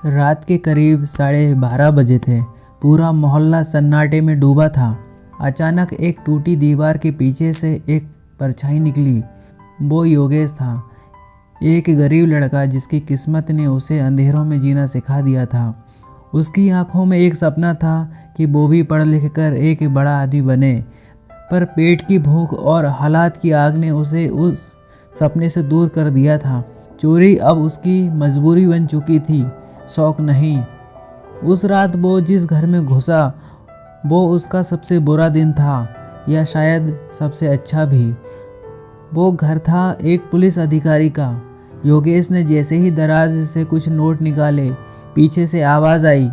रात के करीब 12:30 बजे थे। पूरा मोहल्ला सन्नाटे में डूबा था। अचानक एक टूटी दीवार के पीछे से एक परछाई निकली। वो योगेश था, एक गरीब लड़का जिसकी किस्मत ने उसे अंधेरों में जीना सिखा दिया था। उसकी आंखों में एक सपना था कि वो भी पढ़ लिख कर एक बड़ा आदमी बने, पर पेट की भूख और हालात की आग ने उसे उस सपने से दूर कर दिया था। चोरी अब उसकी मजबूरी बन चुकी थी, शौक नहीं। उस रात वो जिस घर में घुसा वो उसका सबसे बुरा दिन था, या शायद सबसे अच्छा भी। वो घर था एक पुलिस अधिकारी का। योगेश ने जैसे ही दराज से कुछ नोट निकाले, पीछे से आवाज़ आई,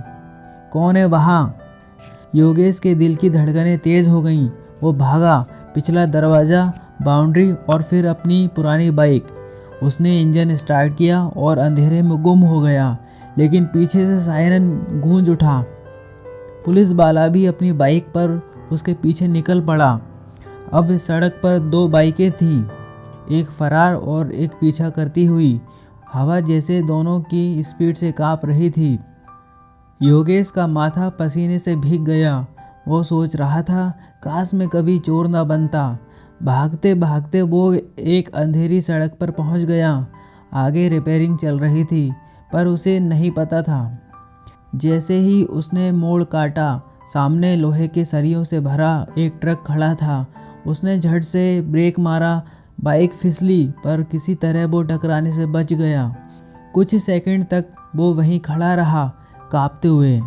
कौन है वहाँ? योगेश के दिल की धड़कनें तेज़ हो गईं। वो भागा, पिछला दरवाज़ा, बाउंड्री और फिर अपनी पुरानी बाइक। उसने इंजन स्टार्ट किया और अंधेरे में गुम हो गया, लेकिन पीछे से सायरन गूंज उठा। पुलिस वाला भी अपनी बाइक पर उसके पीछे निकल पड़ा। अब सड़क पर 2 बाइकें थीं, एक फरार और एक पीछा करती हुई। हवा जैसे दोनों की स्पीड से कांप रही थी। योगेश का माथा पसीने से भीग गया। वो सोच रहा था, काश मैं कभी चोर ना बनता। भागते भागते वो एक अंधेरी सड़क पर पहुंच गया। आगे रिपेयरिंग चल रही थी, पर उसे नहीं पता था। जैसे ही उसने मोड़ काटा, सामने लोहे के सरियों से भरा एक ट्रक खड़ा था। उसने झट से ब्रेक मारा, बाइक फिसली, पर किसी तरह वो टकराने से बच गया। कुछ सेकंड तक वो वहीं खड़ा रहा, कांपते हुए।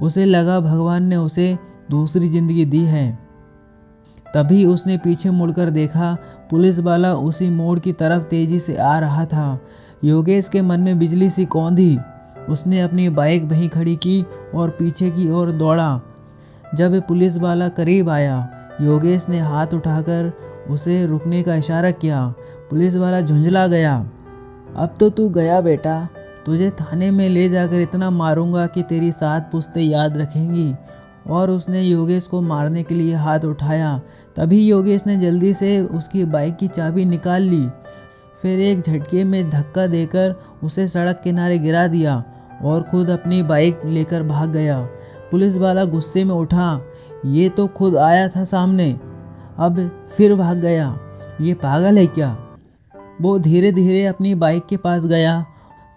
उसे लगा भगवान ने उसे दूसरी जिंदगी दी है। तभी उसने पीछे मुड़कर देखा, पुलिस वाला उसी मोड़ की तरफ तेजी से आ रहा था। योगेश के मन में बिजली सी कौंधी। उसने अपनी बाइक वहीं खड़ी की और पीछे की ओर दौड़ा। जब पुलिस वाला करीब आया, योगेश ने हाथ उठाकर उसे रुकने का इशारा किया। पुलिस वाला झुंझला गया। अब तो तू गया बेटा, तुझे थाने में ले जाकर इतना मारूंगा कि तेरी 7 पुश्तें याद रखेंगी। और उसने योगेश को मारने के लिए हाथ उठाया। तभी योगेश ने जल्दी से उसकी बाइक की चाबी निकाल ली, फिर एक झटके में धक्का देकर उसे सड़क किनारे गिरा दिया और खुद अपनी बाइक लेकर भाग गया। पुलिस वाला गुस्से में उठा, ये तो खुद आया था सामने, अब फिर भाग गया, ये पागल है क्या? वो धीरे धीरे अपनी बाइक के पास गया।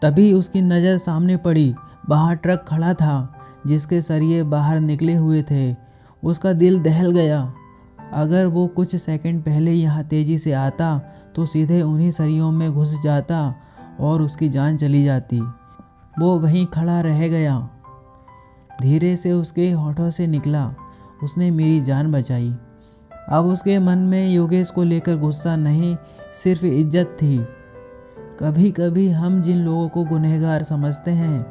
तभी उसकी नज़र सामने पड़ी। बाहर ट्रक खड़ा था, जिसके सरिये बाहर निकले हुए थे। उसका दिल दहल गया। अगर वो कुछ सेकंड पहले यहाँ तेज़ी से आता तो सीधे उन्हीं सरियों में घुस जाता और उसकी जान चली जाती। वो वहीं खड़ा रह गया। धीरे से उसके होठों से निकला, उसने मेरी जान बचाई। अब उसके मन में योगेश को लेकर गुस्सा नहीं, सिर्फ इज्जत थी। कभी कभी हम जिन लोगों को गुनहगार समझते हैं,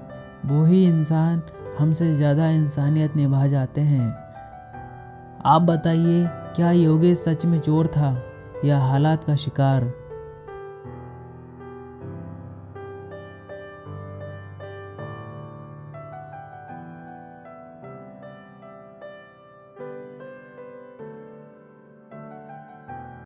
वो ही इंसान हमसे ज़्यादा इंसानियत निभा जाते हैं। आप बताइए, क्या योगेश सच में चोर था या हालात का शिकार?